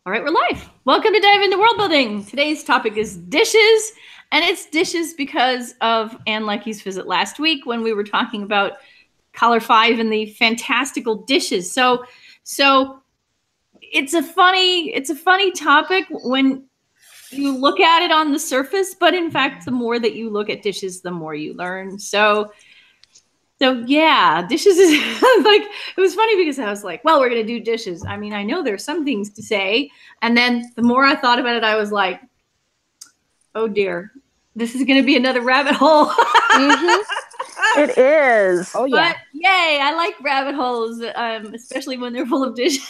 All right, we're live. Welcome to Dive into World Building. Today's topic is dishes, and it's dishes because of Ann Leckie's visit last week when we were talking about Collar 5 and the fantastical dishes. So it's a funny topic when you look at it on the surface, but in fact, the more that you look at dishes, the more you learn. So yeah, dishes is like, it was funny because I was like, well, we're going to do dishes. I mean, I know there's some things to say. And then the more I thought about it, I was like, oh dear, this is going to be another rabbit hole. It is. Oh, yeah. But yay, I like rabbit holes, especially when they're full of dishes.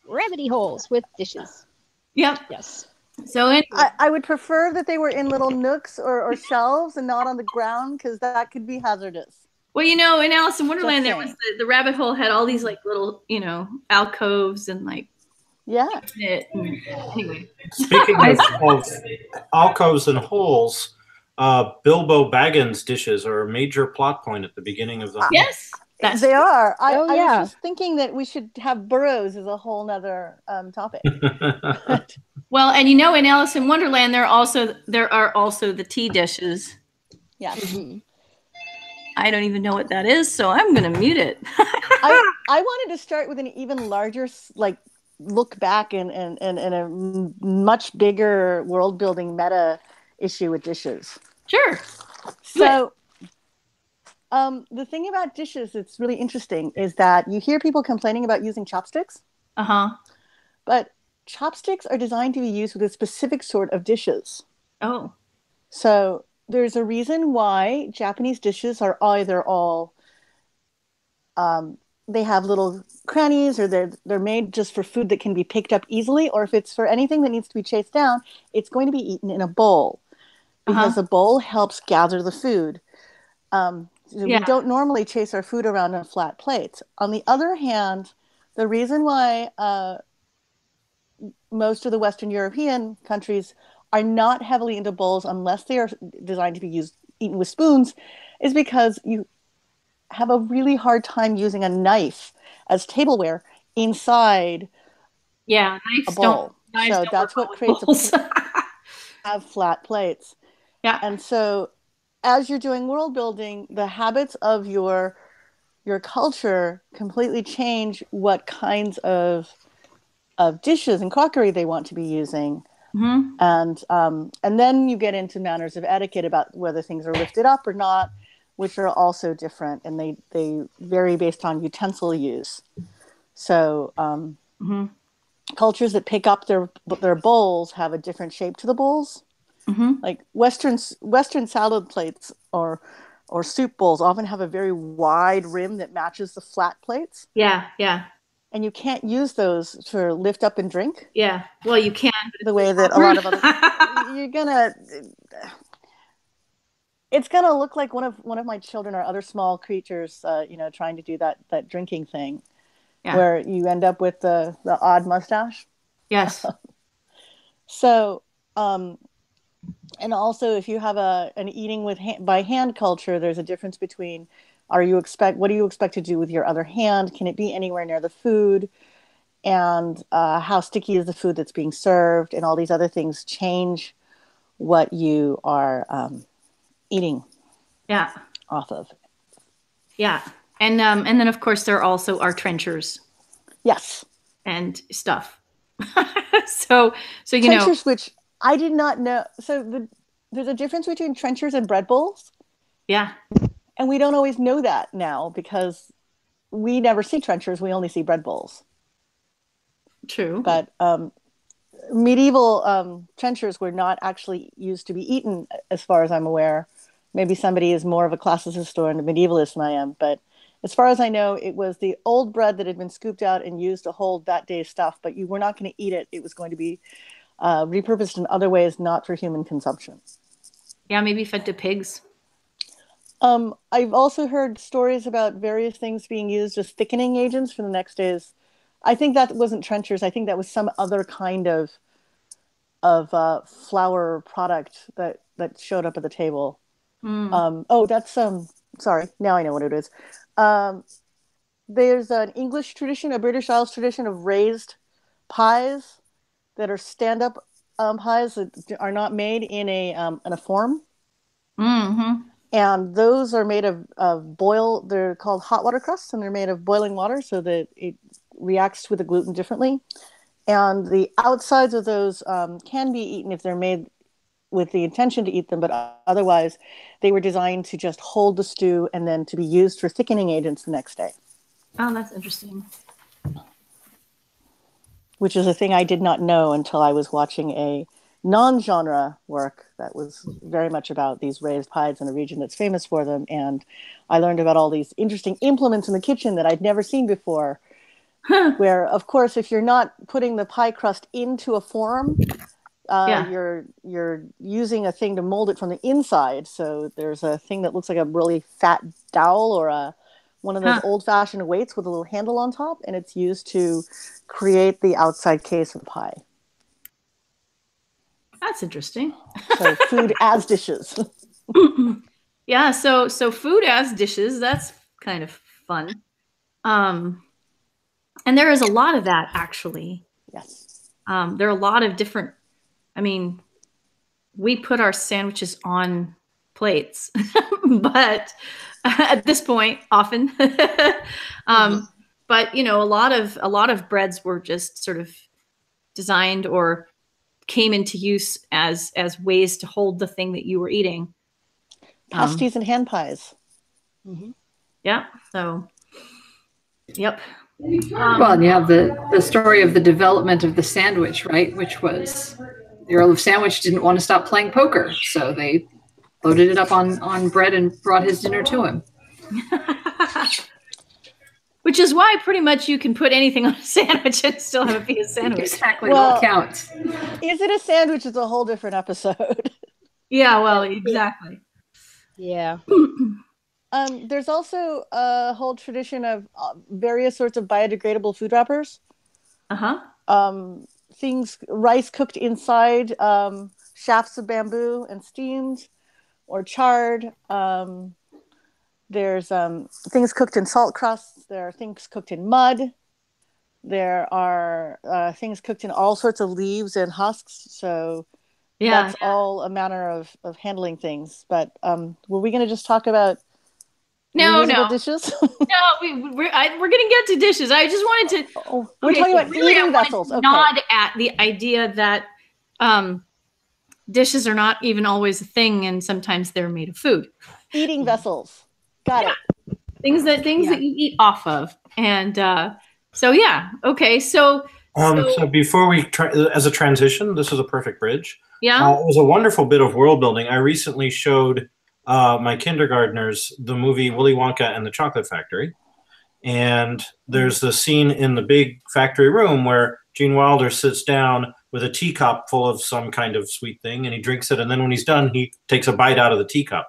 Rabbity holes with dishes. Yep. Yes. So anyway. I would prefer that they were in little nooks or shelves and not on the ground because that could be hazardous. Well, you know, in Alice in Wonderland, there was the rabbit hole had all these like little, alcoves and like. Yeah. Anyway. Speaking of alcoves and holes, Bilbo Baggins dishes are a major plot point at the beginning of the. Yes. They are. I was just thinking that we should have burrows as a whole nother topic. Well, and in Alice in Wonderland, there are also the tea dishes. Yeah. Mm-hmm. I don't even know what that is, so I'm going to mute it. I wanted to start with an even larger, look back and a much bigger world building meta issue with dishes. Sure. So. The thing about dishes that's really interesting is that you hear people complaining about using chopsticks. Uh-huh. But chopsticks are designed to be used with a specific sort of dishes. Oh. So there's a reason why Japanese dishes are either all they have little crannies, or they're made just for food that can be picked up easily, or if it's for anything that needs to be chased down, it's going to be eaten in a bowl because the bowl helps gather the food. We don't normally chase our food around on flat plates. On the other hand, the reason why most of the Western European countries are not heavily into bowls unless they are designed to be eaten with spoons is because you have a really hard time using a knife as tableware inside a bowl. So that's what creates have flat plates. Yeah. And so as you're doing world building, the habits of your culture completely change what kinds of dishes and crockery they want to be using. Mm-hmm. And then you get into manners of etiquette about whether things are lifted up or not, which are also different, and they vary based on utensil use. So cultures that pick up their bowls have a different shape to the bowls. Mm-hmm. Like Western salad plates or soup bowls often have a very wide rim that matches the flat plates. Yeah, yeah. And you can't use those to lift up and drink. Yeah. Well, you can. The way that a lot of other it's gonna look like one of my children or other small creatures, trying to do that drinking thing, where you end up with the odd mustache. Yes. So. And also, if you have an eating by hand culture, there's a difference between what do you expect to do with your other hand? Can it be anywhere near the food? And how sticky is the food that's being served? And all these other things change what you are eating. Yeah. Off of. Yeah, and then of course there also are trenchers. Yes. And stuff. so trenchers, which I did not know. So there's a difference between trenchers and bread bowls. Yeah. And we don't always know that now because we never see trenchers. We only see bread bowls. True. But medieval trenchers were not actually used to be eaten, as far as I'm aware. Maybe somebody is more of a classicist or a medievalist than I am. But as far as I know, it was the old bread that had been scooped out and used to hold that day's stuff. But you were not going to eat it. It was going to be repurposed in other ways, not for human consumption. Yeah, maybe fed to pigs. I've also heard stories about various things being used as thickening agents for the next day's. I think that wasn't trenchers. I think that was some other kind of flour product that showed up at the table. Mm. That's sorry. Now I know what it is. There's an English tradition, a British Isles tradition of raised pies that are stand-up pies that are not made in a form. Mm-hmm. And those are made of they're called hot water crusts, and they're made of boiling water so that it reacts with the gluten differently. And the outsides of those can be eaten if they're made with the intention to eat them, but otherwise they were designed to just hold the stew and then to be used for thickening agents the next day. Oh, that's interesting. Which is a thing I did not know until I was watching a non-genre work that was very much about these raised pies in a region that's famous for them. And I learned about all these interesting implements in the kitchen that I'd never seen before, where, of course, if you're not putting the pie crust into a form, you're using a thing to mold it from the inside. So there's a thing that looks like a really fat dowel or one of those old-fashioned weights with a little handle on top, and it's used to create the outside case of the pie. That's interesting. So food as dishes. Yeah, so food as dishes, that's kind of fun. And there is a lot of that, actually. Yes. There are a lot of different, I mean, we put our sandwiches on plates, but at this point, often. But, you know, a lot of breads were just sort of designed or came into use as ways to hold the thing that you were eating. Pasties and hand pies. Mm-hmm. Yeah. So, yep. Well, and you have the story of the development of the sandwich, right? Which was the Earl of Sandwich didn't want to stop playing poker, so they loaded it up on bread and brought his dinner to him. Which is why pretty much you can put anything on a sandwich and still have it be a sandwich. Exactly, well, it all counts. Is it a sandwich? It's a whole different episode. Yeah, well, exactly. Yeah. There's also a whole tradition of various sorts of biodegradable food wrappers. Rice cooked inside shafts of bamboo and steamed or charred. There's things cooked in salt crusts. There are things cooked in mud. There are things cooked in all sorts of leaves and husks. So that's all a manner of handling things. But were we going to just talk about reusable dishes? No, we're going to get to dishes. I just wanted to. We're talking about eating vessels. Okay. Nod at the idea that dishes are not even always a thing, and sometimes they're made of food. Eating vessels. Got it. Things that you eat off of, and so yeah. Okay, so before we as a transition, this is a perfect bridge. Yeah, it was a wonderful bit of world building. I recently showed my kindergartners the movie Willy Wonka and the Chocolate Factory, and there's the scene in the big factory room where Gene Wilder sits down with a teacup full of some kind of sweet thing, and he drinks it, and then when he's done, he takes a bite out of the teacup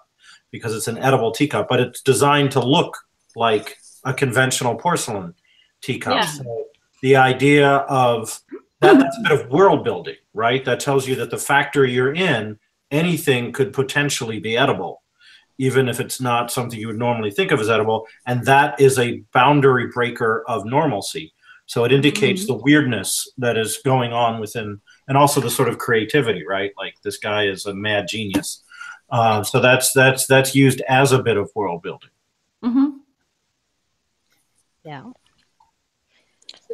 because it's an edible teacup, but it's designed to look like a conventional porcelain teacup. Yeah. So the idea of that's a bit of world building, right? That tells you that the factory you're in, anything could potentially be edible, even if it's not something you would normally think of as edible. And that is a boundary breaker of normalcy. So it indicates the weirdness that is going on within, and also the sort of creativity, right? Like this guy is a mad genius. So that's used as a bit of world building. Mm-hmm. Yeah.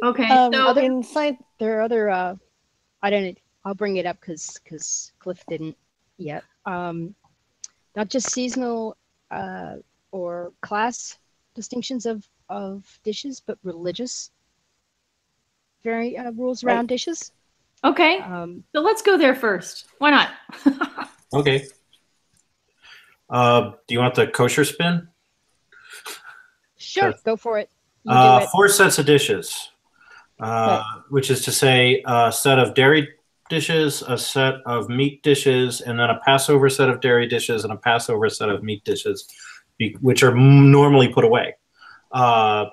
Okay. So there are other. I'll bring it up because Cliff didn't yet. Not just seasonal or class distinctions of dishes, but religious rules around dishes. Okay. So let's go there first. Why not? Okay. Do you want the kosher spin? Sure, go for it. You do it. 4 sets of dishes, which is to say a set of dairy dishes, a set of meat dishes, and then a Passover set of dairy dishes and a Passover set of meat dishes, which are normally put away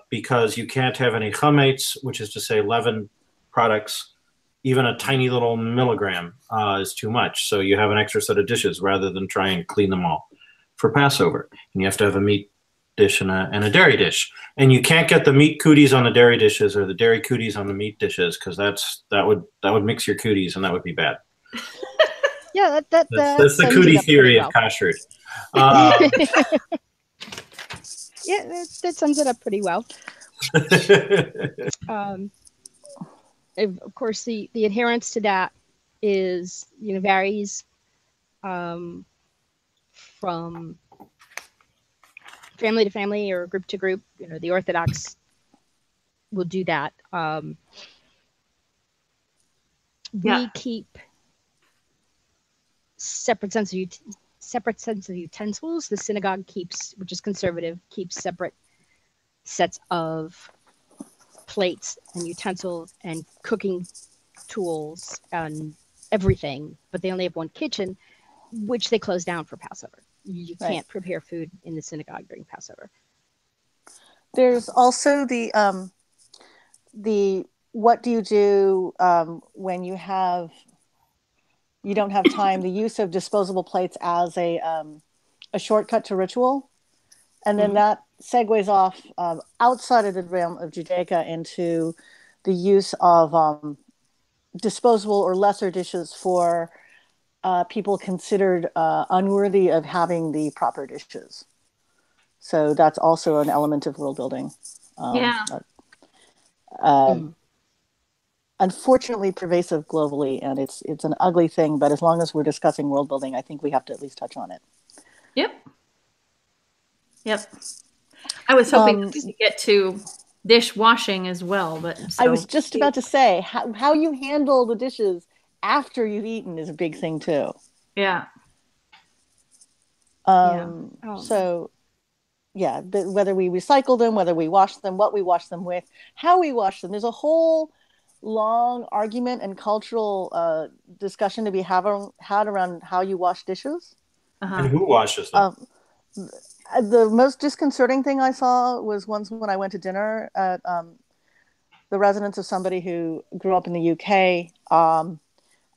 because you can't have any chametz, which is to say leavened products. Even a tiny little milligram is too much. So you have an extra set of dishes rather than try and clean them all for Passover. And you have to have a meat dish and a dairy dish. And you can't get the meat cooties on the dairy dishes or the dairy cooties on the meat dishes, because that would mix your cooties, and that would be bad. Yeah, That's the cootie theory of kashrut. Yeah, that sums it up pretty well. Of course, the adherence to that is, varies from family to family or group to group. The Orthodox will do that. We keep separate sets of utensils. The synagogue keeps, which is conservative, keeps separate sets of plates and utensils and cooking tools and everything, but they only have one kitchen, which they close down for Passover. You can't prepare food in the synagogue during Passover. There's also the what do you do when you don't have time? The use of disposable plates as a shortcut to ritual, and then that segues off outside of the realm of Judaica into the use of disposable or lesser dishes for people considered unworthy of having the proper dishes. So that's also an element of world building. Unfortunately pervasive globally, and it's an ugly thing, but as long as we're discussing world building, I think we have to at least touch on it. Yep. I was hoping to get to dishwashing as well, but I was just about to say how you handle the dishes after you've eaten is a big thing too. So whether we recycle them, whether we wash them, what we wash them with, how we wash them, there's a whole long argument and cultural discussion to be had around how you wash dishes. And who washes them? The most disconcerting thing I saw was once when I went to dinner at the residence of somebody who grew up in the UK.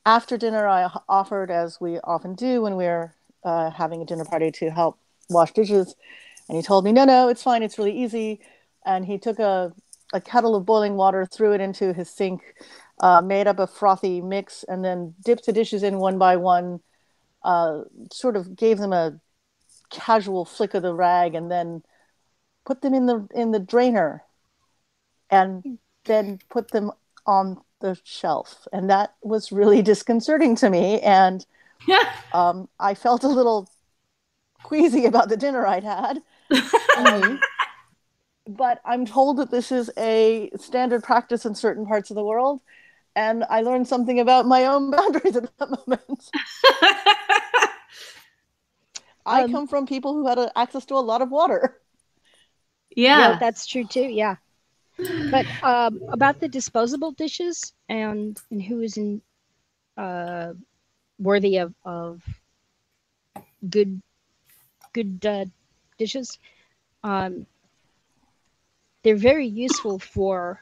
After dinner, I offered, as we often do when we're having a dinner party, to help wash dishes. And he told me, no, it's fine. It's really easy. And he took a kettle of boiling water, threw it into his sink, made up a frothy mix, and then dipped the dishes in one by one, sort of gave them a casual flick of the rag, and then put them in the drainer, and then put them on the shelf. And that was really disconcerting to me. And I felt a little queasy about the dinner I'd had. But I'm told that this is a standard practice in certain parts of the world. And I learned something about my own boundaries at that moment. I come from people who had access to a lot of water. Yeah, that's true too. Yeah. But about the disposable dishes and who is worthy of good dishes, they're very useful for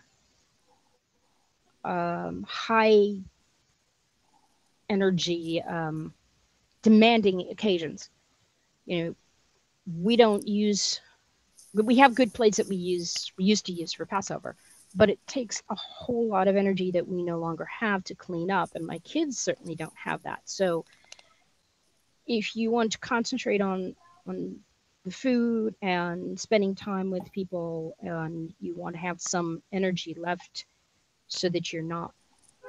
high energy demanding occasions. We have good plates that we used to use for Passover, but it takes a whole lot of energy that we no longer have to clean up, and my kids certainly don't have that. So if you want to concentrate on the food and spending time with people, and you want to have some energy left so that you're not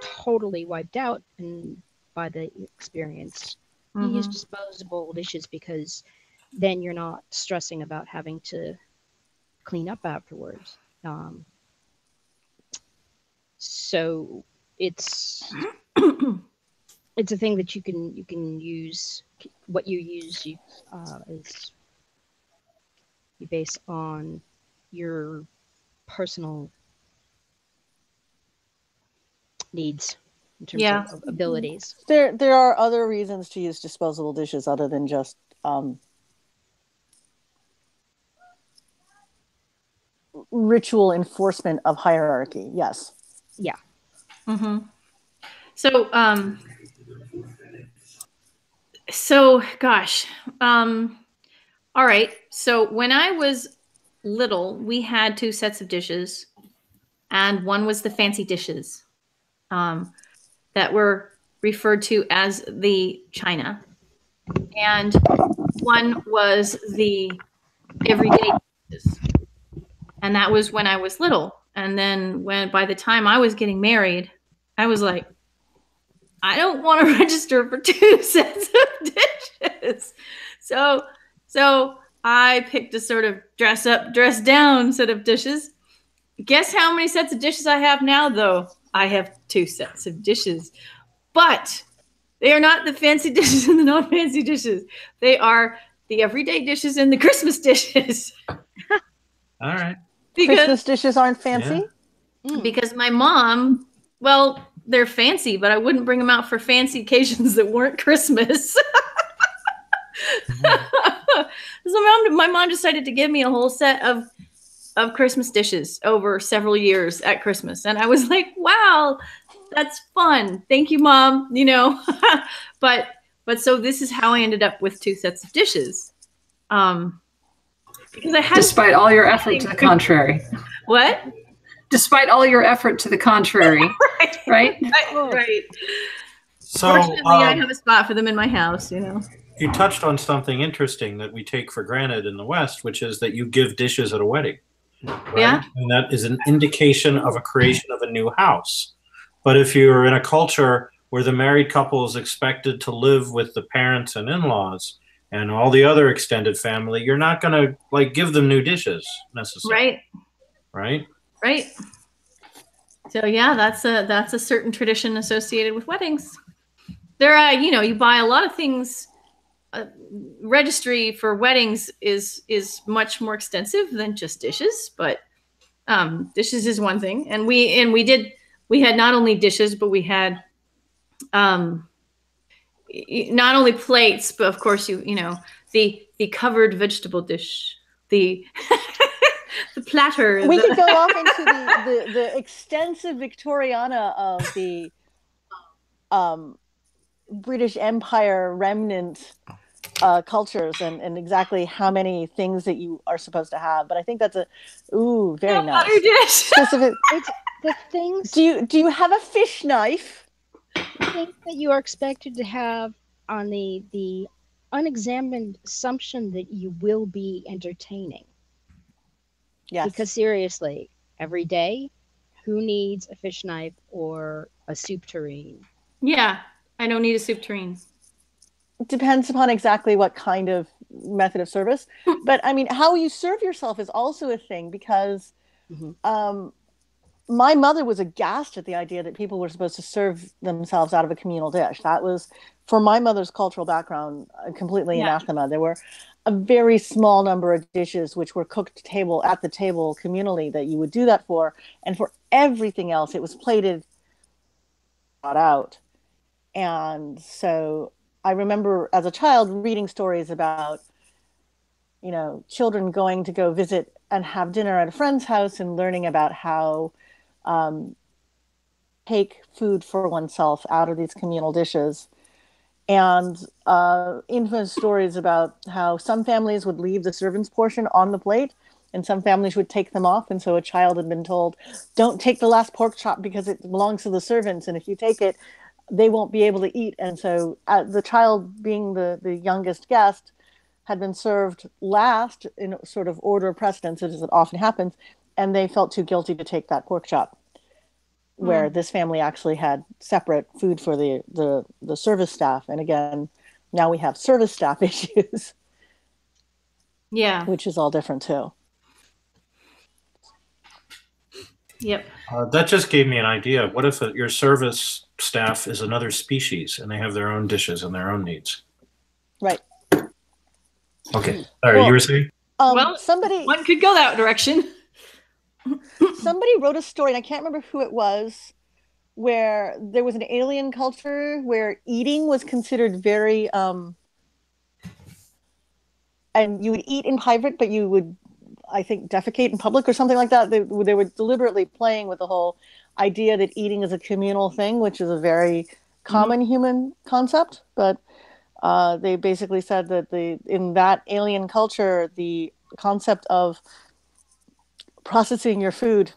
totally wiped out and by the experience, you use disposable dishes, because then you're not stressing about having to clean up afterwards. So it's a thing that you can use. What you use is you base on your personal needs in terms of abilities. There are other reasons to use disposable dishes other than just ritual enforcement of hierarchy. Yes. Yeah. So gosh. All right. So when I was little, we had 2 sets of dishes, and one was the fancy dishes that were referred to as the china, and one was the everyday dishes. And that was when I was little. And then by the time I was getting married, I was like, I don't want to register for 2 sets of dishes. So I picked a sort of dress up, dress down set of dishes. Guess how many sets of dishes I have now, though? I have 2 sets of dishes. But they are not the fancy dishes and the non-fancy dishes. They are the everyday dishes and the Christmas dishes. All right. Christmas dishes aren't fancy? Yeah. Because my mom, well, they're fancy, but I wouldn't bring them out for fancy occasions that weren't Christmas. So my mom decided to give me a whole set of Christmas dishes over several years at Christmas. And I was like, wow, that's fun. Thank you, Mom. You know, but so this is how I ended up with 2 sets of dishes. Because I had, despite all your effort to the contrary. What? Despite all your effort to the contrary, right? Right. So, fortunately, I have a spot for them in my house, you know. You touched on something interesting that we take for granted in the West, which is that you give dishes at a wedding. Right? Yeah. And that is an indication of a creation of a new house. But if you're in a culture where the married couple is expected to live with the parents and in-laws and all the other extended family, you're not going to like give them new dishes necessarily. Right. So yeah, that's a certain tradition associated with weddings. There, you know, you buy a lot of things. Registry for weddings is much more extensive than just dishes, but dishes is one thing. And we had not only dishes, but we had not only plates, but of course you know the covered vegetable dish, the the platter. We could go off into the extensive Victoriana of the British Empire remnant cultures and exactly how many things that you are supposed to have. But I think that's very nice. Dish. Specific. The things. Do you have a fish knife? The things that you are expected to have on the unexamined assumption that you will be entertaining. Yes. Because seriously, every day, who needs a fish knife or a soup tureen? Yeah, I don't need a soup tureen. It depends upon exactly what kind of method of service. But I mean, how you serve yourself is also a thing because my mother was aghast at the idea that people were supposed to serve themselves out of a communal dish. That was, for my mother's cultural background, completely anathema. There were a very small number of dishes which were cooked at the table communally that you would do that for. And for everything else, it was plated, brought out. And so I remember as a child reading stories about, you know, children going to go visit and have dinner at a friend's house and learning about how take food for oneself out of these communal dishes. And infamous stories about how some families would leave the servant's portion on the plate and some families would take them off. And so a child had been told, don't take the last pork chop because it belongs to the servants. And if you take it, they won't be able to eat. And so the child, being the youngest guest, had been served last in sort of order of precedence, as it often happens, and they felt too guilty to take that pork chop, where this family actually had separate food for the service staff. And again, now we have service staff issues. Yeah. Which is all different too. Yep. That just gave me an idea. What if your service staff is another species and they have their own dishes and their own needs? Right. Okay. All right. You were saying? Well, one could go that direction. Somebody wrote a story, and I can't remember who it was, where there was an alien culture where eating was considered very, and you would eat in private, but you would, I think, defecate in public or something like that. They were deliberately playing with the whole idea that eating is a communal thing, which is a very common human concept. But they basically said that in that alien culture, the concept of processing your food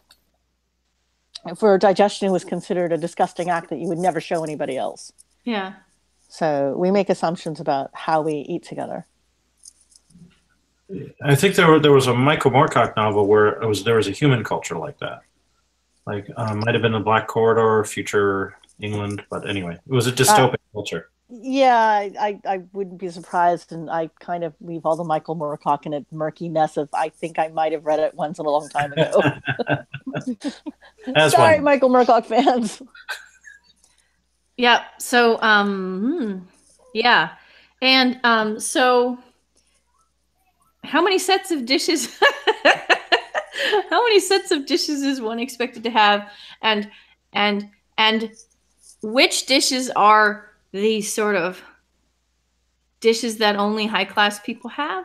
for digestion was considered a disgusting act that you would never show anybody else. Yeah. So we make assumptions about how we eat together. I think there was a Michael Moorcock novel where there was a human culture like that. Like might have been the Black Corridor, future England, but anyway, it was a dystopic culture. Yeah, I wouldn't be surprised, and I kind of leave all the Michael Moorcock in a murky mess of I think I might have read it once in a long time ago. Sorry, Michael Moorcock fans. Yeah. So, yeah. And so how many sets of dishes how many sets of dishes is one expected to have? And which dishes are these sort of dishes that only high class people have?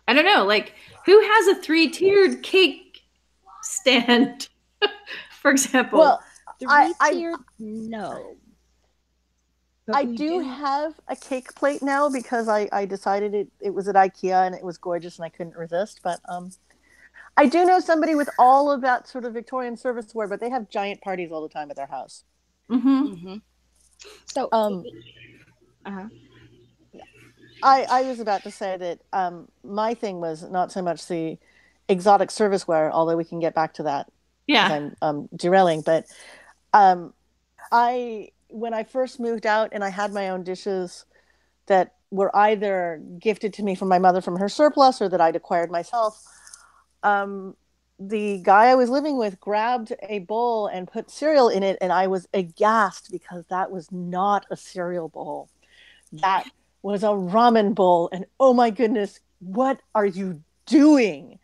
I don't know. Like, who has a 3-tiered cake stand, for example? Well, 3-tiered, no. But I do have a cake plate now because I decided it was at IKEA and it was gorgeous and I couldn't resist. But I do know somebody with all of that sort of Victorian serviceware, but they have giant parties all the time at their house. Mm-hmm. Mm-hmm. So, I was about to say that my thing was not so much the exotic serviceware, although we can get back to that. Yeah. I'm derailing, but when I first moved out and I had my own dishes that were either gifted to me from my mother from her surplus or that I'd acquired myself, the guy I was living with grabbed a bowl and put cereal in it, and I was aghast because that was not a cereal bowl. That was a ramen bowl, and oh my goodness, what are you doing?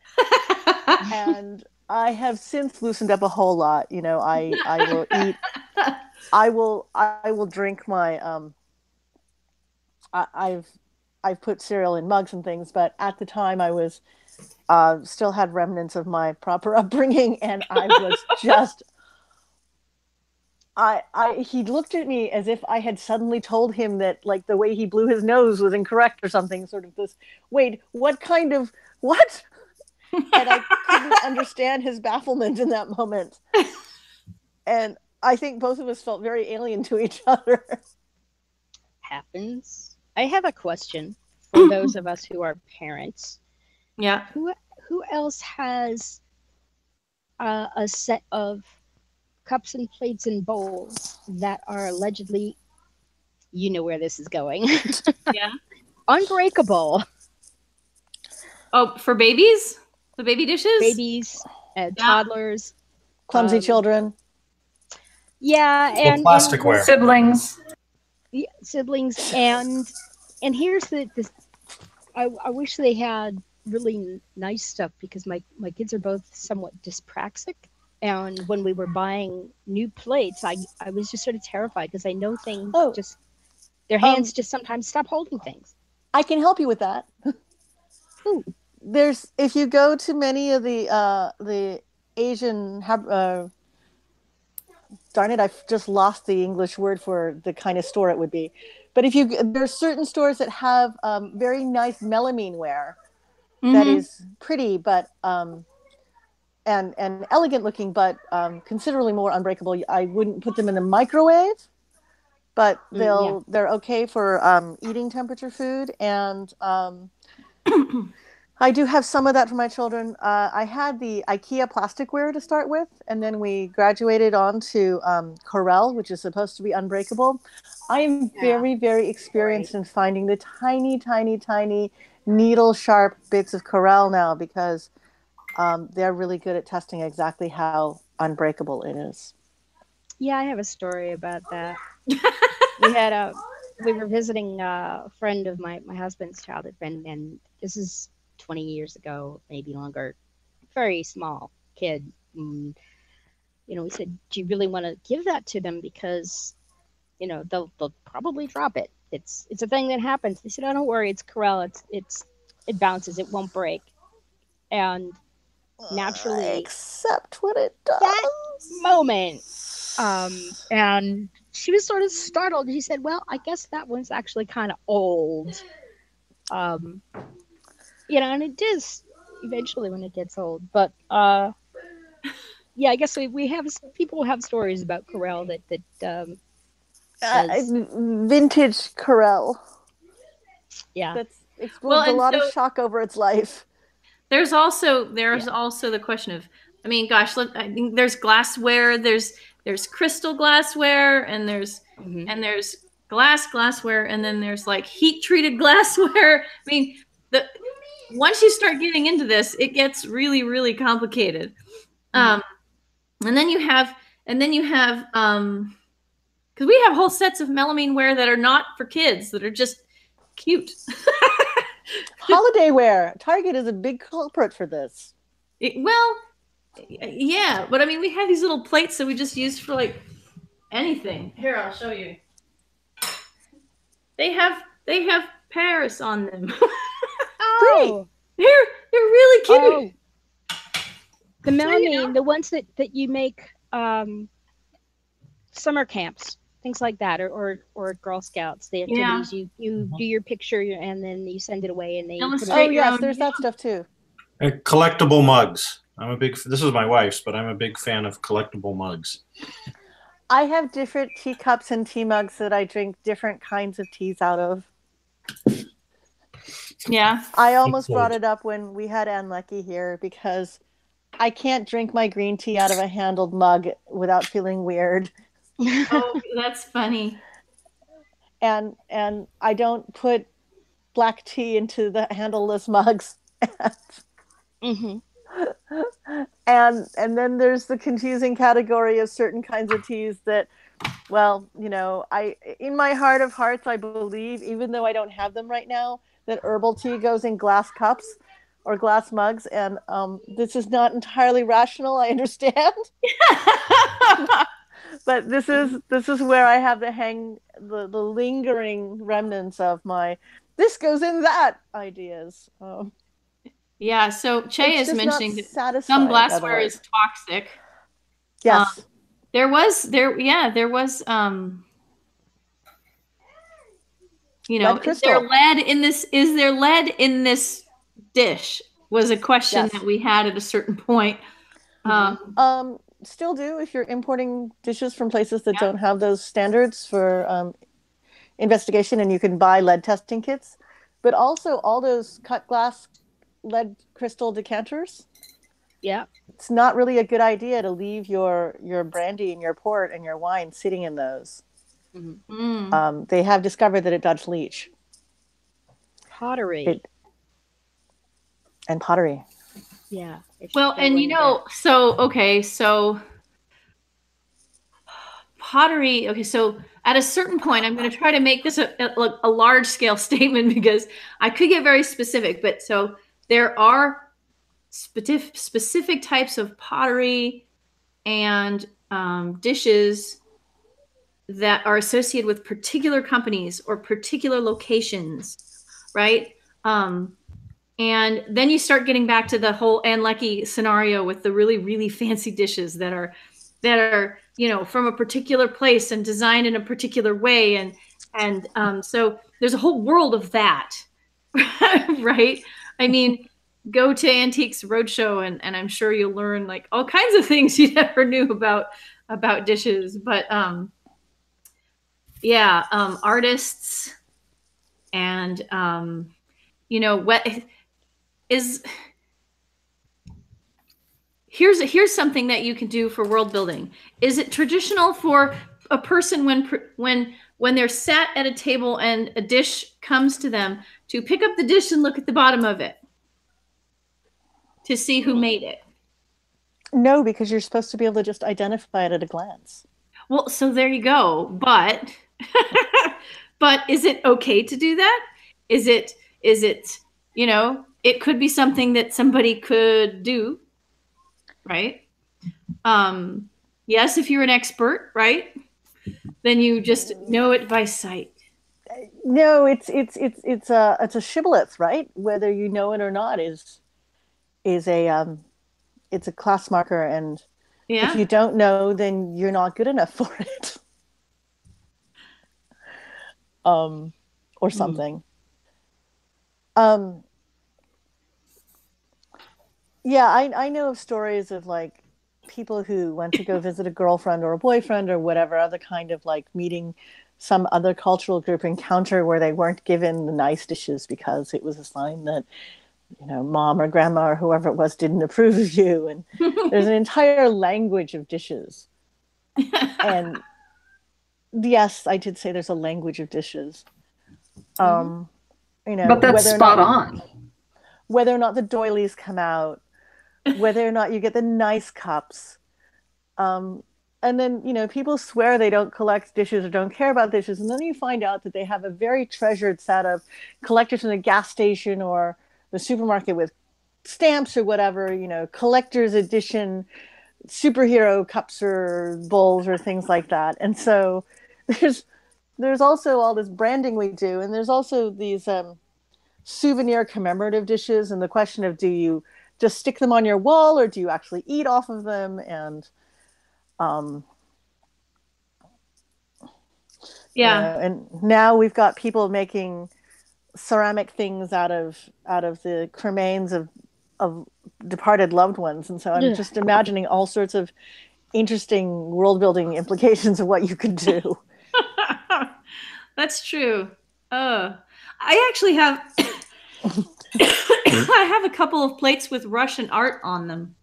And I have since loosened up a whole lot. You know, I will eat. I will drink my. I've put cereal in mugs and things, but at the time I was still had remnants of my proper upbringing, and I was just. He looked at me as if I had suddenly told him that, like, the way he blew his nose was incorrect or something. Sort of this. Wait, what kind of what? And I couldn't understand his bafflement in that moment. And I think both of us felt very alien to each other. Happens. I have a question for those of us who are parents. Yeah. Who else has a set of cups and plates and bowls that are allegedly, you know where this is going. Yeah. Unbreakable. Oh, for babies? The baby dishes? Babies, toddlers. Clumsy children. Yeah, and plasticware. Siblings. Yeah, siblings. And here's the I wish they had really nice stuff because my kids are both somewhat dyspraxic. And when we were buying new plates, I was just sort of terrified because I know things their hands just sometimes stop holding things. I can help you with that. Ooh. If you go to many of the Asian, darn it, I've just lost the English word for the kind of store it would be. But there's certain stores that have very nice melamine ware that is pretty, but and elegant looking, but considerably more unbreakable. I wouldn't put them in the microwave, but they're okay for eating temperature food. And I do have some of that for my children. I had the IKEA plasticware to start with, and then we graduated on to Corelle, which is supposed to be unbreakable. I am very, very experienced in finding the tiny, tiny, tiny needle-sharp bits of Corelle now because they're really good at testing exactly how unbreakable it is. Yeah, I have a story about that. We were visiting a friend of my husband's childhood friend, and this is 20 years ago, maybe longer. Very small kid. And, we said, do you really want to give that to them? Because, they'll probably drop it. It's a thing that happens. They said, oh, don't worry, it's Corelle. It bounces. It won't break. And naturally, except when it does. That moment. And she was sort of startled. She said, well, I guess that one's actually kind of old. And it is, eventually when it gets old. But yeah, I guess we have people have stories about Corel that says Vintage Corel. yeah. That's experienced a lot of shock over its life. There's also the question of, I mean, gosh, I think there's glassware, there's crystal glassware, and there's glassware, and then there's like heat treated glassware. I mean, once you start getting into this, it gets really, really complicated. And then you have because we have whole sets of melamine ware that are not for kids, that are just cute. Holiday wear. Target is a big culprit for this. Well, yeah, but I mean, we have these little plates that we just use for like anything. Here, I'll show you. They have Paris on them. Oh, they're really cute. Oh. The melamine, the ones that you make summer camps, things like that, or Girl Scouts, the activities you do your picture and then you send it away and they illustrate. Oh yes, there's that stuff too. Collectible mugs. This is my wife's, but I'm a big fan of collectible mugs. I have different teacups and tea mugs that I drink different kinds of teas out of. Yeah. I almost brought it up when we had Ann Leckie here because I can't drink my green tea out of a handled mug without feeling weird. Oh, that's funny. And I don't put black tea into the handleless mugs. And then there's the confusing category of certain kinds of teas that, well, you know, in my heart of hearts, I believe, even though I don't have them right now, that herbal tea goes in glass cups or glass mugs, and this is not entirely rational, I understand. But this is where I have the lingering remnants of my this goes in that ideas. Yeah, so Che is mentioning that some glassware is toxic. Yes. There was you know, is there lead in this dish was a question that we had at a certain point. Still do if you're importing dishes from places that don't have those standards for investigation, and you can buy lead testing kits, but also all those cut glass lead crystal decanters. Yeah, it's not really a good idea to leave your brandy and your port and your wine sitting in those. They have discovered that it does leach. Pottery. And pottery. Yeah. Well, and you know, so pottery. Okay, so at a certain point, I'm going to try to make this a large scale statement because I could get very specific. But so there are specific types of pottery and dishes that are associated with particular companies or particular locations, right? And then you start getting back to the whole Ann Leckie scenario with the really, really fancy dishes that are, you know, from a particular place and designed in a particular way. And so there's a whole world of that, right? I mean, go to Antiques Roadshow and I'm sure you'll learn like all kinds of things you never knew about dishes. But artists and, you know, what is, here's something that you can do for world building. Is it traditional for a person when they're sat at a table and a dish comes to them to pick up the dish and look at the bottom of it to see who made it? No, because you're supposed to be able to just identify it at a glance. Well, so there you go. But but is it okay to do that? Is it, you know, it could be something that somebody could do, right? Yes, if you're an expert, right? Then you just know it by sight. No, it's a shibboleth, right? Whether you know it or not is a it's a class marker, and if you don't know, then you're not good enough for it. Or something. Yeah, I know of stories of like people who went to go visit a girlfriend or a boyfriend or whatever other kind of like meeting some other cultural group encounter where they weren't given the nice dishes because it was a sign that, you know, mom or grandma or whoever it was didn't approve of you. And there's an entire language of dishes. And yes, I did say there's a language of dishes. You know, But that's spot on. Whether or not the doilies come out, whether or not you get the nice cups. And then, you know, people swear they don't collect dishes or don't care about dishes. And then you find out that they have a very treasured set of collectors in a gas station or the supermarket with stamps or whatever, you know, collector's edition superhero cups or bowls or things like that. And so there's there's also all this branding we do. And there's also these souvenir commemorative dishes. And the question of, do you just stick them on your wall or do you actually eat off of them? And yeah. you know, and now we've got people making ceramic things out of the cremains of departed loved ones. And so I'm just imagining all sorts of interesting world building implications of what you could do. That's true. I actually have I have a couple of plates with Russian art on them.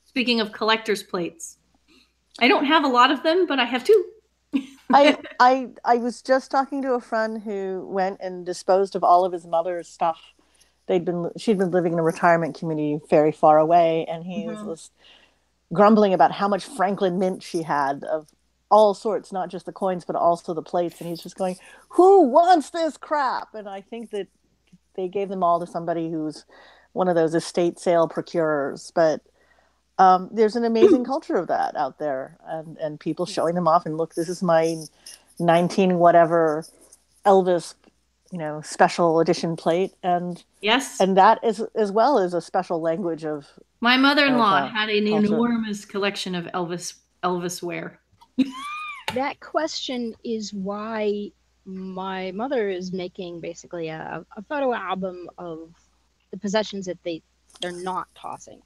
Speaking of collector's plates. I don't have a lot of them, but I have two. I was just talking to a friend who went and disposed of all of his mother's stuff. She'd been living in a retirement community very far away, and he was grumbling about how much Franklin mint she had of all sorts, not just the coins, but also the plates. And he's just going, who wants this crap? And I think that they gave them all to somebody who's one of those estate sale procurers. But there's an amazing culture of that out there, and people showing them off and, look, this is my 19 whatever Elvis, you know, special edition plate. And yes, and that is as well as a special language of my mother-in-law had an culture. enormous collection of Elvis wear. That question is why my mother is making basically a photo album of the possessions that they're not tossing.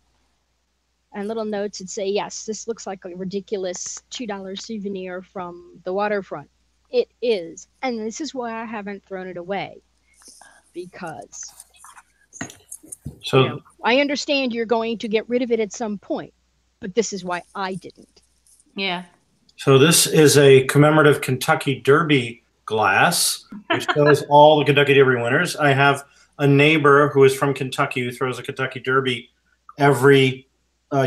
And little notes that say, yes, this looks like a ridiculous $2 souvenir from the waterfront. It is. And this is why I haven't thrown it away. Because I understand you're going to get rid of it at some point, but this is why I didn't. Yeah. So this is a commemorative Kentucky Derby glass, which shows all the Kentucky Derby winners. I have a neighbor who is from Kentucky who throws a Kentucky Derby every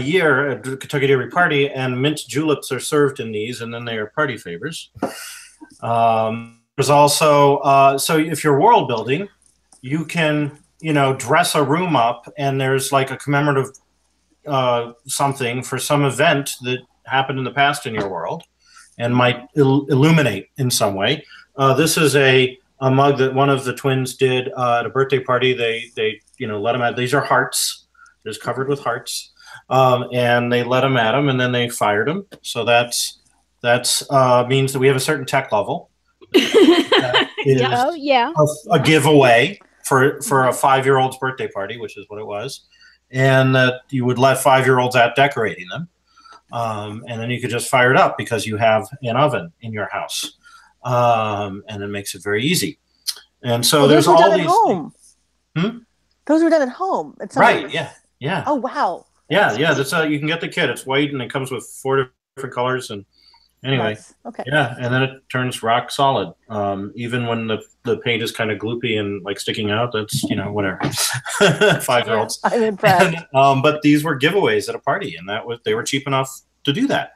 year at the Kentucky Derby party, and mint juleps are served in these, and then they are party favors. There's also, so if you're world building, you can, you know, dress a room up, and there's like a commemorative something for some event that happened in the past in your world and might illuminate in some way. This is a mug that one of the twins did at a birthday party. They you know, let them out. These are hearts. It's covered with hearts. And they let them at them, and then they fired them. So that's means that we have a certain tech level. A giveaway for a 5-year-old's birthday party, which is what it was, and that you would let 5-year-olds at decorating them, and then you could just fire it up because you have an oven in your house, and it makes it very easy. And so there's all these. Those were done at home. Right? Yeah. Oh wow. Yeah. That's you can get the kit. It's white and it comes with 4 different colors. And anyway, nice. Okay. Yeah, and then it turns rock solid. Even when the paint is kind of gloopy and like sticking out, that's, you know, whatever. 5-year-olds. I'm impressed. But these were giveaways at a party, and they were cheap enough to do that.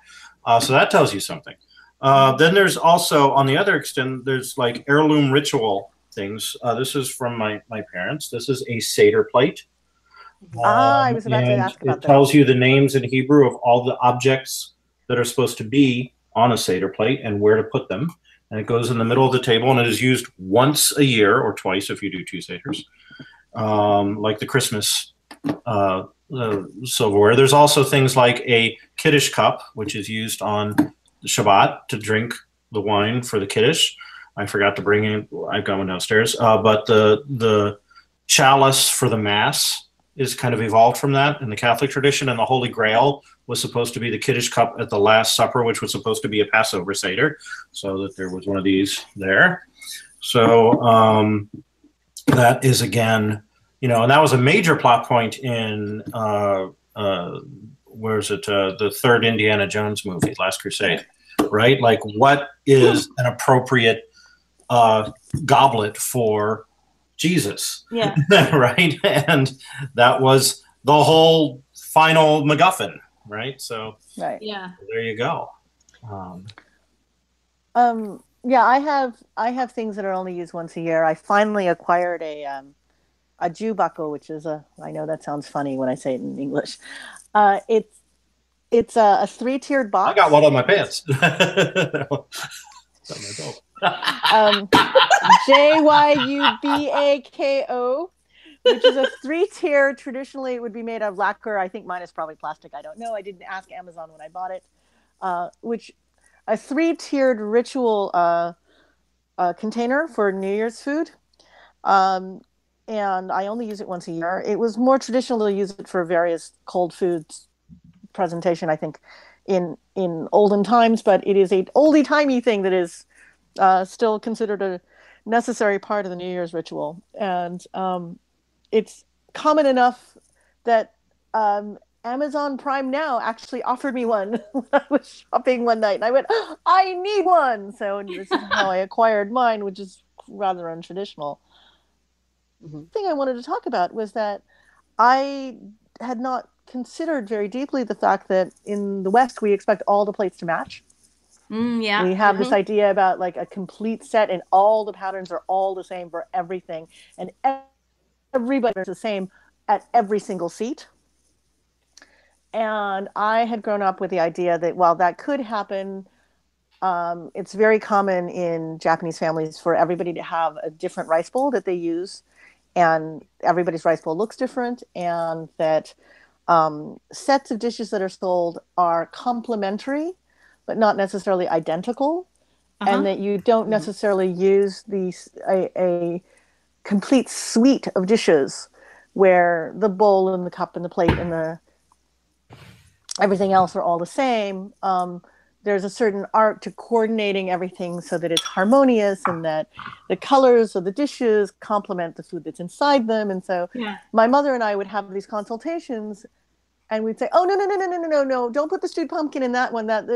So that tells you something. Then there's also, on the other extent, there's like heirloom ritual things. This is from my parents. This is a Seder plate. I was about to ask about that. It tells you the names in Hebrew of all the objects that are supposed to be on a Seder plate and where to put them. And it goes in the middle of the table, and it is used once a year or twice if you do 2 Seders, like the Christmas silverware. There's also things like a Kiddush cup, which is used on Shabbat to drink the wine for the Kiddush. I forgot to bring it. I've got one downstairs. But the chalice for the Mass is kind of evolved from that in the Catholic tradition, and the Holy Grail was supposed to be the Kiddush cup at the Last Supper, which was supposed to be a Passover Seder, so that there was one of these there. So that is, again, and that was a major plot point in where is it? The third Indiana Jones movie, Last Crusade, right? Like, what is an appropriate goblet for Jesus? Yeah. Right? And that was the whole final MacGuffin, right? So, Right. Yeah. there you go. Yeah, I have things that are only used once a year. I finally acquired a Jew buckle, which is I know that sounds funny when I say it in English. It's a 3-tiered box. I got one on my pants. JYUBAKO, which is a 3-tier. Traditionally, it would be made of lacquer. I think mine is probably plastic. I don't know. I didn't ask Amazon when I bought it. Which a 3-tiered ritual container for New Year's food. And I only use it once a year. It was more traditional to use it for various cold foods presentation, I think, in olden times, but it is a oldie-timey thing that is still considered a necessary part of the New Year's ritual. And it's common enough that Amazon Prime Now actually offered me one when I was shopping one night, and I went, oh, I need one. So this is how I acquired mine, which is rather untraditional. The thing I wanted to talk about was that I had not considered very deeply the fact that in the West, we expect all the plates to match. Yeah. We have this idea about like a complete set, and all the patterns are all the same for everything. And everybody is the same at every single seat. And I had grown up with the idea that while that could happen, it's very common in Japanese families for everybody to have a different rice bowl that they use. And everybody's rice bowl looks different, and that sets of dishes that are sold are complementary, but not necessarily identical, and that you don't necessarily use a complete suite of dishes where the bowl and the cup and the plate and the everything else are all the same. There's a certain art to coordinating everything so that it's harmonious and that the colors of the dishes complement the food that's inside them. And so my mother and I would have these consultations, and we'd say, oh, no, don't put the stewed pumpkin in that one. That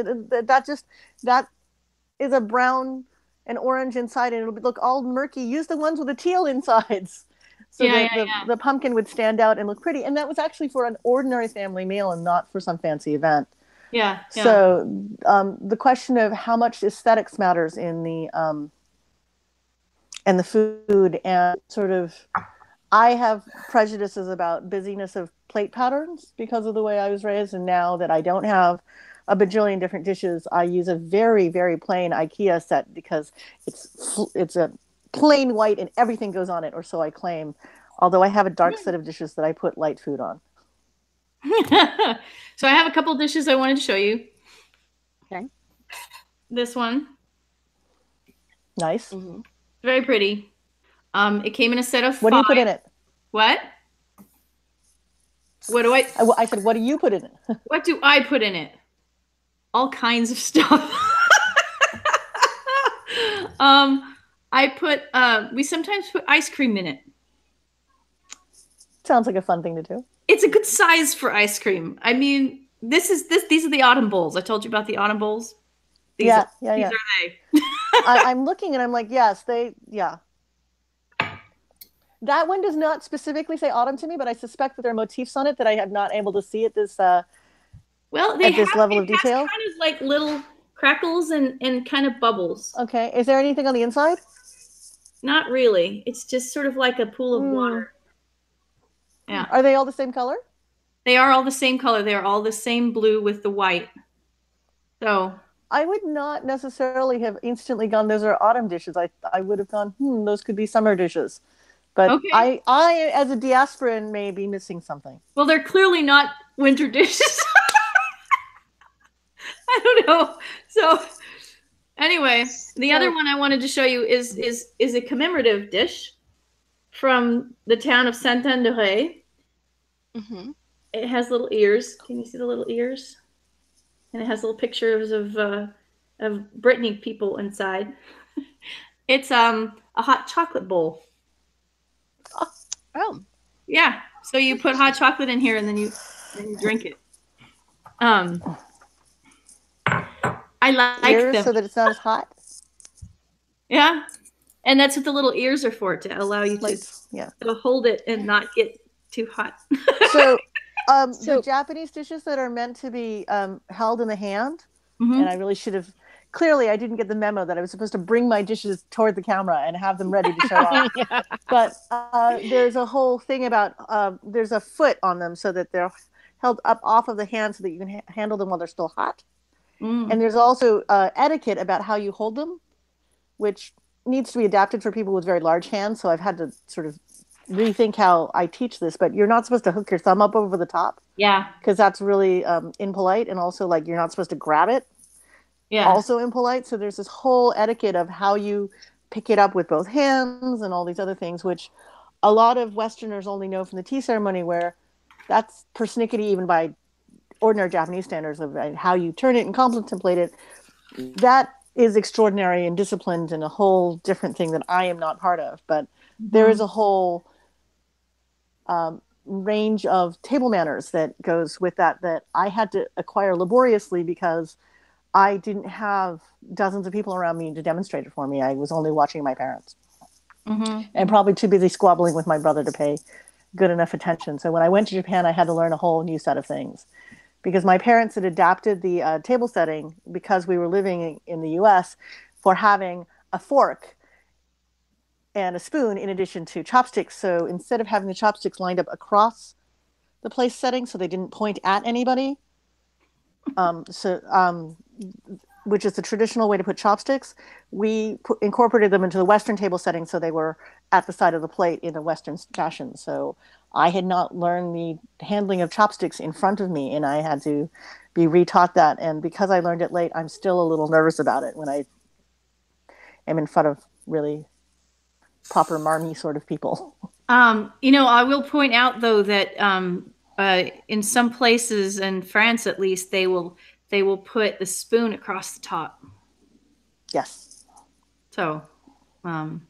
is a brown and orange inside, and it'll look all murky. Use the ones with the teal insides. So the pumpkin would stand out and look pretty. And that was actually for an ordinary family meal and not for some fancy event. Yeah. So the question of how much aesthetics matters in the food, and sort of, I have prejudices about busyness of plate patterns because of the way I was raised. And now that I don't have a bajillion different dishes, I use a very, very plain IKEA set because it's a plain white and everything goes on it, or so I claim. Although I have a dark set of dishes that I put light food on. So I have a couple dishes I wanted to show you. Okay. This one. Nice. Very pretty. It came in a set of 5. What do you put in it? What? What do I? I said, what do you put in it? What do I put in it? All kinds of stuff. We sometimes put ice cream in it. Sounds like a fun thing to do. It's a good size for ice cream. I mean, these are the autumn bowls. I told you about the autumn bowls. These are they. I'm looking and I'm like, yes, that one does not specifically say autumn to me, but I suspect that there are motifs on it that I have not able to see at this level of detail. Kind of like little crackles and kind of bubbles. Okay. Is there anything on the inside? Not really. It's just sort of like a pool of water. Yeah. Are they all the same color? They are all the same color. They are all the same blue with the white. So I would not necessarily have instantly gone, those are autumn dishes. I would have gone, those could be summer dishes. But okay. I, as a diasporan, may be missing something. Well, they're clearly not winter dishes. I don't know. So anyway, the other one I wanted to show you is a commemorative dish from the town of Saint-André. Mm-hmm. It has little ears. Can you see the little ears? And it has little pictures of Brittany people inside. It's a hot chocolate bowl. Oh. Yeah. So you put hot chocolate in here and then you drink it. I like Ears them. so that it's not as hot. Yeah. And that's what the little ears are for, to allow you Like, to hold it and not get too hot. So, So- the Japanese dishes that are meant to be held in the hand, Mhm. and I really should have. Clearly, I didn't get the memo that I was supposed to bring my dishes toward the camera and have them ready to show off. But there's a whole thing about there's a foot on them so that they're held up off of the hand so that you can handle them while they're still hot. Mm. And there's also etiquette about how you hold them, which needs to be adapted for people with very large hands. So I've had to sort of rethink how I teach this. But you're not supposed to hook your thumb up over the top. Yeah. Because that's really impolite. And also, like, you're not supposed to grab it. Yeah. Also impolite. So there's this whole etiquette of how you pick it up with both hands and all these other things, which a lot of Westerners only know from the tea ceremony, where that's persnickety even by ordinary Japanese standards of how you turn it and contemplate it. That is extraordinary and disciplined and a whole different thing that I am not part of. But there is a whole range of table manners that goes with that I had to acquire laboriously because I didn't have dozens of people around me to demonstrate it for me. I was only watching my parents and probably too busy squabbling with my brother to pay good enough attention. So when I went to Japan, I had to learn a whole new set of things because my parents had adapted the table setting because we were living in the US for having a fork and a spoon in addition to chopsticks. So instead of having the chopsticks lined up across the place setting so they didn't point at anybody, which is the traditional way to put chopsticks, we incorporated them into the Western table setting so they were at the side of the plate in a Western fashion. So I had not learned the handling of chopsticks in front of me, and I had to be retaught that. And because I learned it late, I'm still a little nervous about it when I am in front of really proper marmy sort of people. I will point out though that in some places, in France at least, they will put the spoon across the top. Yes. So I've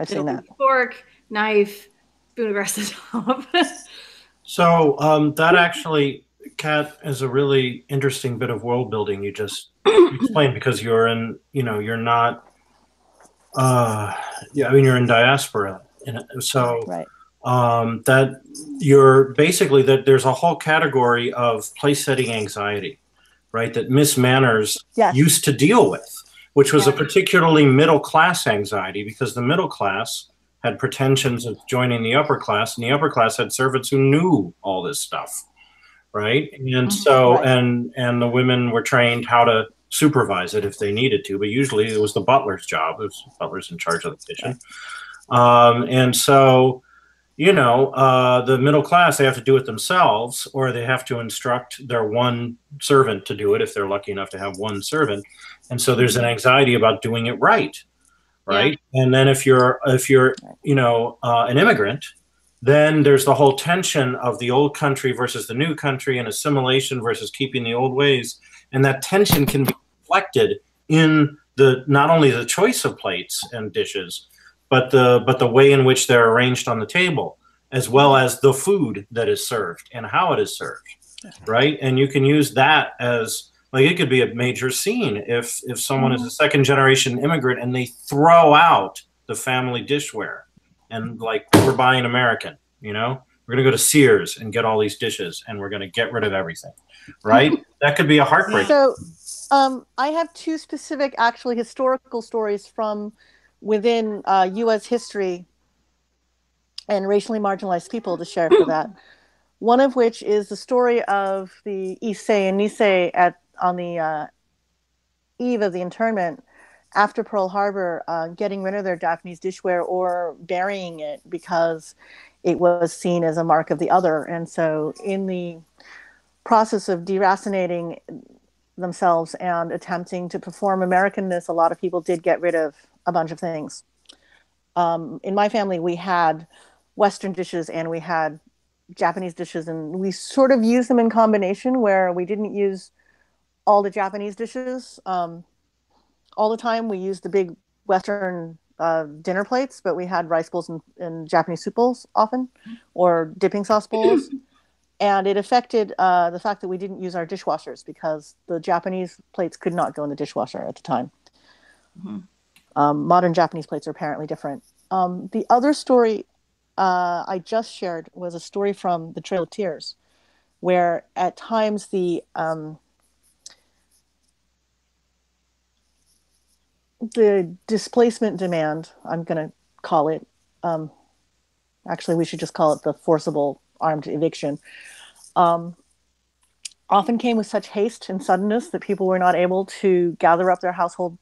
seen that. Fork, knife, spoon across the top. So that actually, Kat, is a really interesting bit of world building you just explained, because you're in, you're not, you're in diaspora. So right. That you're basically, that there's a whole category of place setting anxiety, right? That Miss Manners used to deal with, which was a particularly middle class anxiety, because the middle class had pretensions of joining the upper class, and the upper class had servants who knew all this stuff, right? And so, and the women were trained how to supervise it if they needed to, but usually it was the butler's job. It was the butler's in charge of the kitchen. And so, the middle class, they have to do it themselves, or they have to instruct their one servant to do it if they're lucky enough to have one servant. And so there's an anxiety about doing it right. Right. Yeah. And then if you're an immigrant, then there's the whole tension of the old country versus the new country, and assimilation versus keeping the old ways. And that tension can be reflected in not only the choice of plates and dishes, but the way in which they're arranged on the table, as well as the food that is served and how it is served, right? And you can use that as, like, it could be a major scene if someone is a second generation immigrant and they throw out the family dishware and, like, we're buying American, we're going to go to Sears and get all these dishes and we're going to get rid of everything, right? That could be a heartbreak. So I have two specific, actually, historical stories from within U.S. history and racially marginalized people to share for that. One of which is the story of the Issei and Nisei on the eve of the internment after Pearl Harbor, getting rid of their Japanese dishware or burying it because it was seen as a mark of the other. And so in the process of deracinating themselves and attempting to perform Americanness, a lot of people did get rid of a bunch of things. In my family, we had Western dishes and we had Japanese dishes, and we sort of use them in combination where we didn't use all the Japanese dishes all the time. We used the big Western dinner plates, but we had rice bowls and Japanese soup bowls often, or dipping sauce bowls. And it affected the fact that we didn't use our dishwashers because the Japanese plates could not go in the dishwasher at the time. Modern Japanese plates are apparently different. The other story I just shared was a story from the Trail of Tears, where at times the displacement demand, I'm going to call it, actually we should just call it the forcible armed eviction, often came with such haste and suddenness that people were not able to gather up their household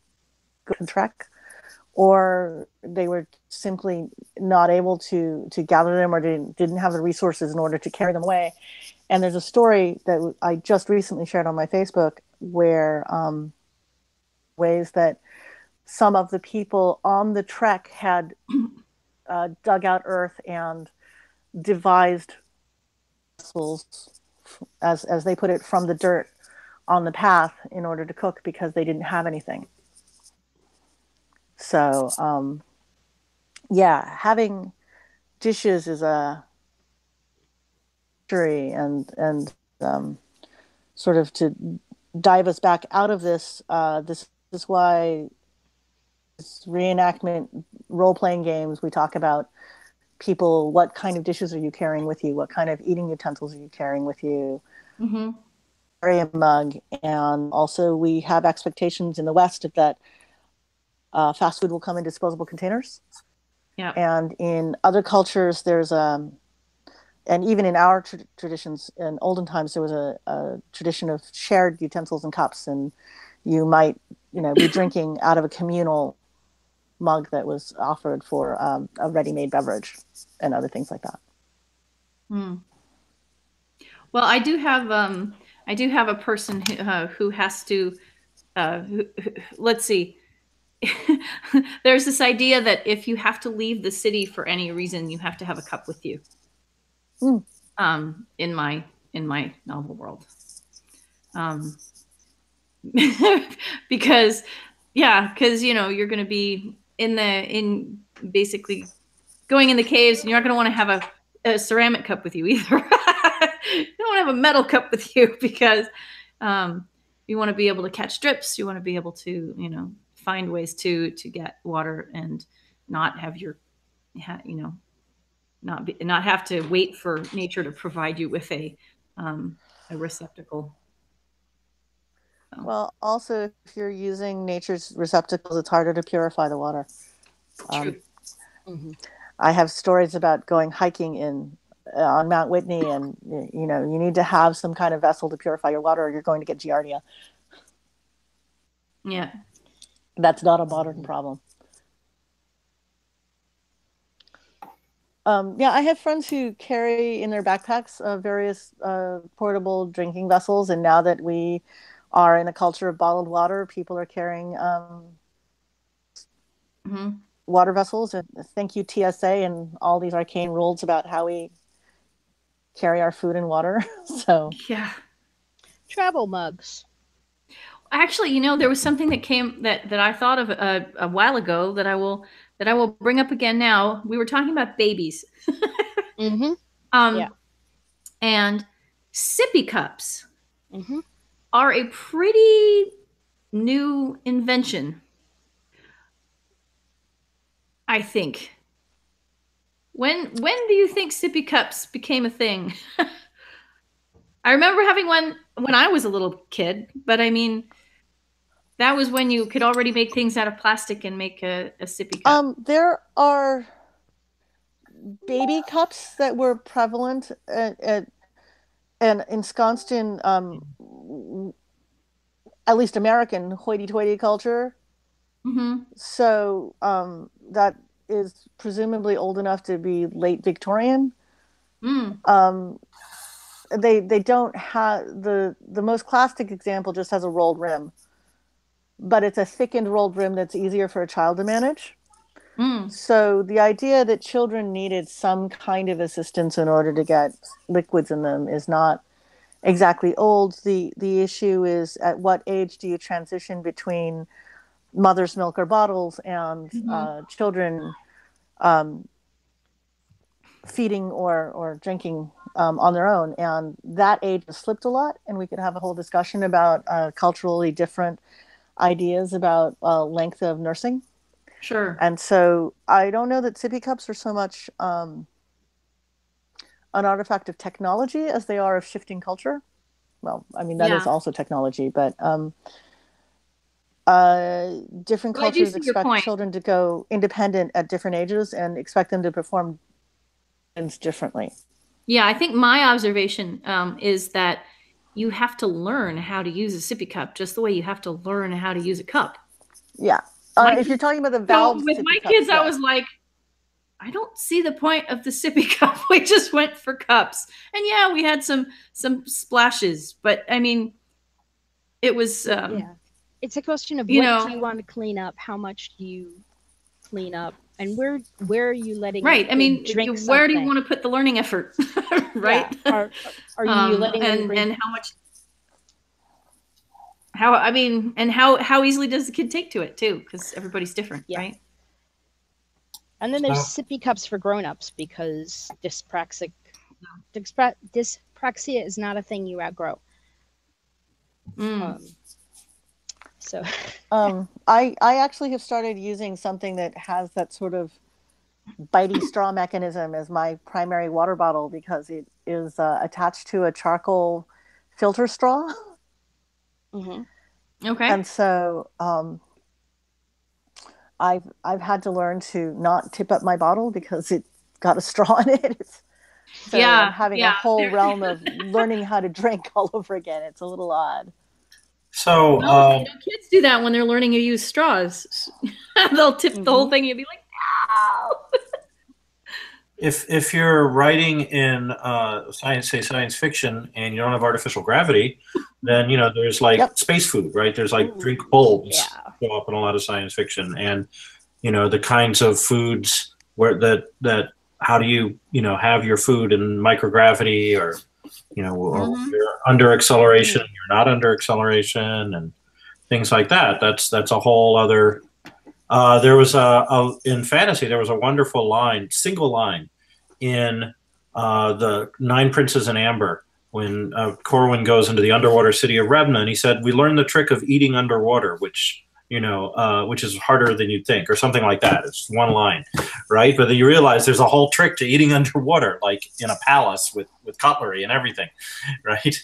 goods and trek, or they were simply not able to gather them, or didn't have the resources in order to carry them away. And there's a story that I just recently shared on my Facebook where ways that some of the people on the trek had dug out earth and devised vessels, as they put it, from the dirt on the path in order to cook because they didn't have anything. So, yeah, having dishes is a mystery, and sort of to dive us back out of this. This is why this reenactment role-playing games, we talk about people. What kind of dishes are you carrying with you? What kind of eating utensils are you carrying with you? Carry a mug, and also we have expectations in the West that fast food will come in disposable containers. Yeah. And in other cultures, there's and even in our traditions, in olden times, there was a tradition of shared utensils and cups, and you might, be drinking out of a communal mug that was offered for a ready-made beverage and other things like that. Well, I do have a person who has to. Let's see. There's this idea that if you have to leave the city for any reason, you have to have a cup with you. In my novel world, because you're going to be in basically going in the caves, and you're not going to want to have a ceramic cup with you either. You don't want to have a metal cup with you because you want to be able to catch drips. You want to be able to find ways to get water and not have your not have to wait for nature to provide you with a receptacle. So. Well, also, if you're using nature's receptacles, it's harder to purify the water. True. I have stories about going hiking on Mount Whitney, and you need to have some kind of vessel to purify your water, or you're going to get giardia. Yeah, that's not a modern problem. I have friends who carry in their backpacks various portable drinking vessels, and now that we are in a culture of bottled water, people are carrying water vessels. And thank you, TSA, and all these arcane rules about how we carry our food and water. So yeah, travel mugs. Actually, there was something that I thought of a while ago that I will bring up again now. We were talking about babies. And sippy cups are a pretty new invention, I think. When do you think sippy cups became a thing? I remember having one when I was a little kid, but I mean, that was when you could already make things out of plastic and make a sippy cup. There are baby cups that were prevalent and ensconced in at least American hoity-toity culture. So that is presumably old enough to be late Victorian. They don't have the most classic example just has a rolled rim, but it's a thickened rolled rim that's easier for a child to manage. So the idea that children needed some kind of assistance in order to get liquids in them is not exactly old. The issue is, at what age do you transition between mother's milk or bottles and children feeding or drinking on their own? And that age has slipped a lot, and we could have a whole discussion about culturally different ideas about length of nursing. Sure. And so I don't know that sippy cups are so much an artifact of technology as they are of shifting culture. Well, I mean, that is also technology, but different cultures expect children to go independent at different ages and expect them to perform things differently. Yeah, I think my observation is that you have to learn how to use a sippy cup just the way you have to learn how to use a cup. Yeah. If you're talking about the valve, so with my kids, I was like, I don't see the point of the sippy cup. We just went for cups, and yeah, we had some splashes, but I mean, it was it's a question of what do you want to clean up, how much do you clean up, and where are you letting I mean, drink where do you want to put the learning effort? Right? Yeah. Are you letting them and how much? How easily does the kid take to it too? Because everybody's different, right? And then there's sippy cups for grown-ups, because dyspraxia is not a thing you outgrow. So I actually have started using something that has that sort of bitey straw mechanism as my primary water bottle, because it is attached to a charcoal filter straw. Okay. And so I've had to learn to not tip up my bottle because it's got a straw in it. So I'm having a whole realm of learning how to drink all over again. It's a little odd. So kids do that when they're learning to use straws. They'll tip the whole thing and you'll be like, no. If you're writing in science fiction, and you don't have artificial gravity, then there's like space food, right? There's like drink bulbs show up in a lot of science fiction, and the kinds of foods where that how do you have your food in microgravity, or or you're under acceleration, you're not under acceleration, and things like that. That's a whole other. There was in fantasy, there was a wonderful single line in the Nine Princes in Amber, when Corwin goes into the underwater city of Rebna, and he said, "We learned the trick of eating underwater," which is harder than you'd think, or something like that. It's one line, right? But then you realize there's a whole trick to eating underwater, like in a palace with cutlery and everything, right?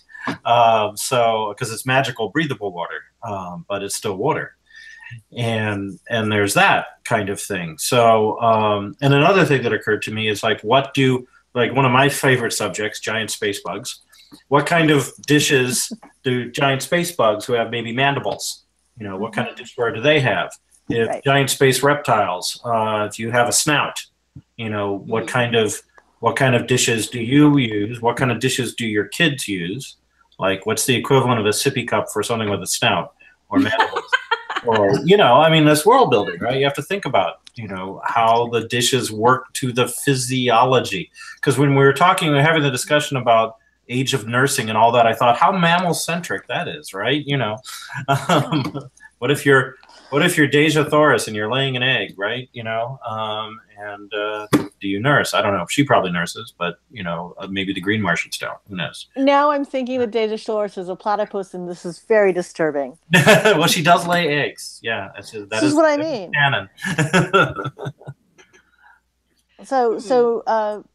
So because it's magical, breathable water, but it's still water. And there's that kind of thing. So and another thing that occurred to me is like, one of my favorite subjects, giant space bugs. What kind of dishes do giant space bugs, who have maybe mandibles, what kind of dishware do they have? If giant space reptiles, if you have a snout, what kind of dishes do you use? What kind of dishes do your kids use? Like, what's the equivalent of a sippy cup for something with a snout or mandibles? Or, that's world building, right? You have to think about, how the dishes work to the physiology. Because when we were having the discussion about age of nursing and all that, I thought how mammal-centric that is, right? What if you're Deja Thoris and you're laying an egg, right? And do you nurse? I don't know. She probably nurses, but maybe the green Martians don't. Who knows? Now I'm thinking that Deja Thoris is a platypus, and this is very disturbing. Well, she does lay eggs. Yeah, this is what I mean. Canon. So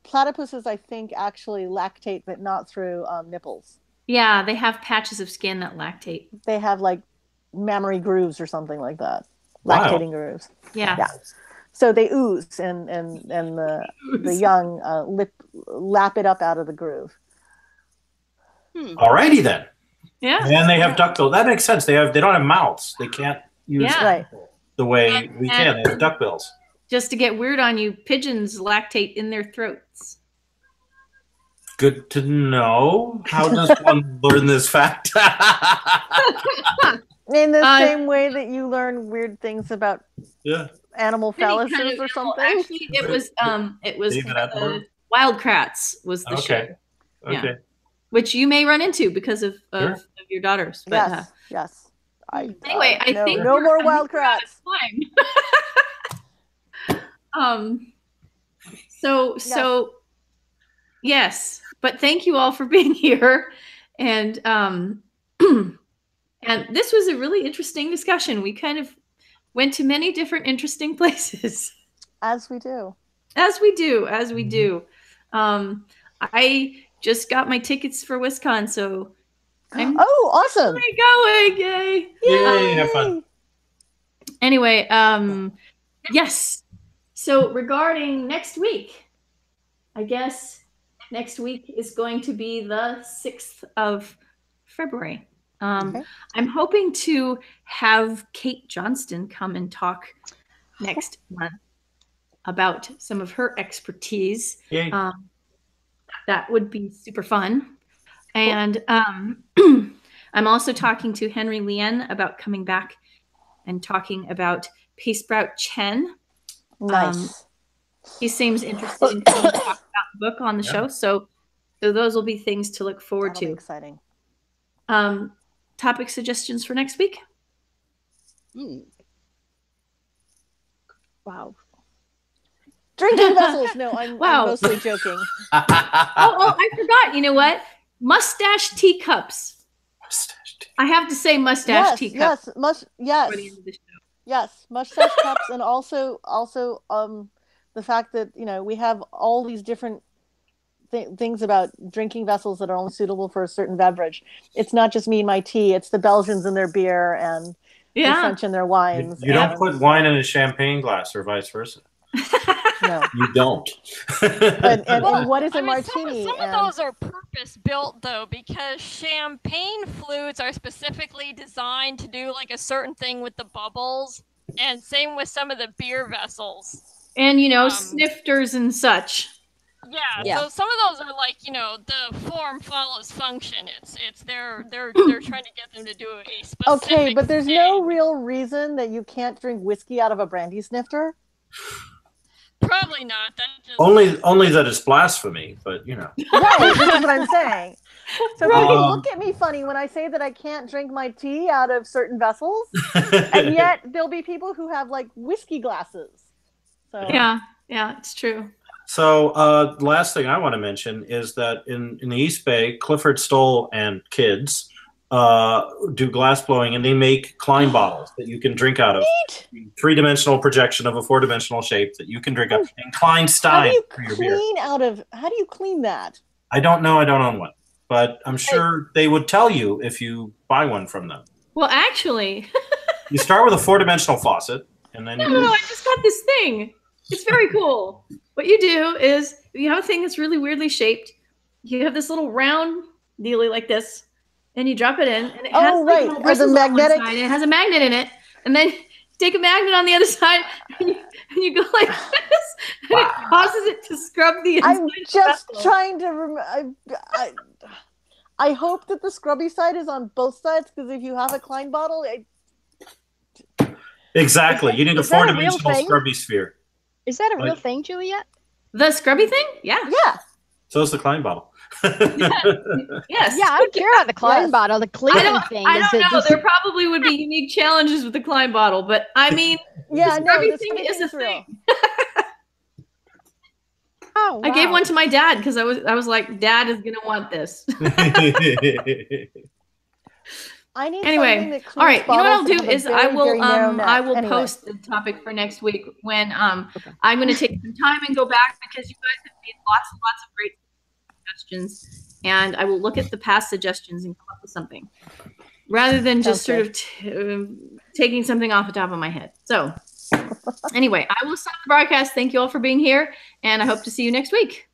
platypuses, I think, actually lactate, but not through nipples. Yeah, they have patches of skin that lactate. They have like mammary grooves or something like that. Lactating grooves. Yeah. So they ooze, and the young lap it up out of the groove. Alrighty then. Yeah. And they have duckbill. That makes sense. They don't have mouths. They can't use the way we can. They have duckbills. Just to get weird on you, pigeons lactate in their throats. Good to know. How does one learn this fact? In the same way that you learn weird things about animal phalluses kind of or something. Actually, it was David Attenborough? Wildcrats was the show. Okay. Yeah. Which you may run into because of your daughters. But, yes. Anyway, I think no more Wildcrats. So yes, but thank you all for being here, and and this was a really interesting discussion. We kind of went to many different interesting places, as we do. I just got my tickets for WisCon, so I'm awesome! Going, yay! Have fun. Anyway, yes. So regarding next week, I guess next week is going to be the 6th of February. I'm hoping to have Kate Johnston come and talk next month about some of her expertise. That would be super fun. And I'm also talking to Henry Lien about coming back and talking about Paceprout Chen. Nice. He seems interested in coming to talk about the book on the show. So those will be things to look forward to. Exciting. Topic suggestions for next week? Wow. Drinking vessels. No, I'm mostly joking. I forgot. You know what? Mustache teacups. I have to say mustache teacups. Yes, mustache cups, and also the fact that we have all these different things about drinking vessels that are only suitable for a certain beverage. It's not just me and my tea; it's the Belgians and their beer and the French and their wines. You don't put wine in a champagne glass, or vice versa. No, you don't. and what is a martini? Some of those are purpose-built, though, because champagne flutes are specifically designed to do like a certain thing with the bubbles, and same with some of the beer vessels. And snifters and such. Yeah, so some of those are like, the form follows function. They're trying to get them to do a specific Okay, but there's thing. no real reason that you can't drink whiskey out of a brandy snifter. Probably not. Only that it's blasphemy, but Right, this is what I'm saying. So people look at me funny when I say that I can't drink my tea out of certain vessels, and yet there'll be people who have like whiskey glasses. So yeah, it's true. So last thing I want to mention is that in the East Bay, Clifford Stoll and kids do glass blowing, and they make Klein bottles that you can drink out of. Neat. 3-dimensional projection of a 4-dimensional shape that you can drink out of. And Klein Stein for your beer. How do you clean that? I don't know. I don't own one, but I'm sure they would tell you if you buy one from them. Well, actually, you start with a 4-dimensional faucet, and then no, I just got this thing. It's very cool. What you do is you have a thing that's really weirdly shaped. You have this little round dealy like this, and you drop it in, and it has little bristles on one side, and it has a magnet in it, and then you take a magnet on the other side, and you go like this, and it causes it to scrub the inside. I'm just trying to remember. I hope that the scrubby side is on both sides, because if you have a Klein bottle, exactly, you need a 4-dimensional scrubby sphere. Is that a real thing, Juliet? The scrubby thing? Yeah. So is the Klein bottle. Yes. Yeah, I don't care about the Klein bottle. The cleaning thing. I don't know. There probably would be unique challenges with the Klein bottle, but I mean, the scrubby thing is a thing. Oh, wow. I gave one to my dad because I was like, Dad is gonna want this. I need anyway, all right. You know what I'll do is I will post the topic for next week when I'm going to take some time and go back, because you guys have made lots and lots of great suggestions, and I will look at the past suggestions and come up with something rather than just sort of taking something off the top of my head. So anyway, I will stop the broadcast. Thank you all for being here, and I hope to see you next week.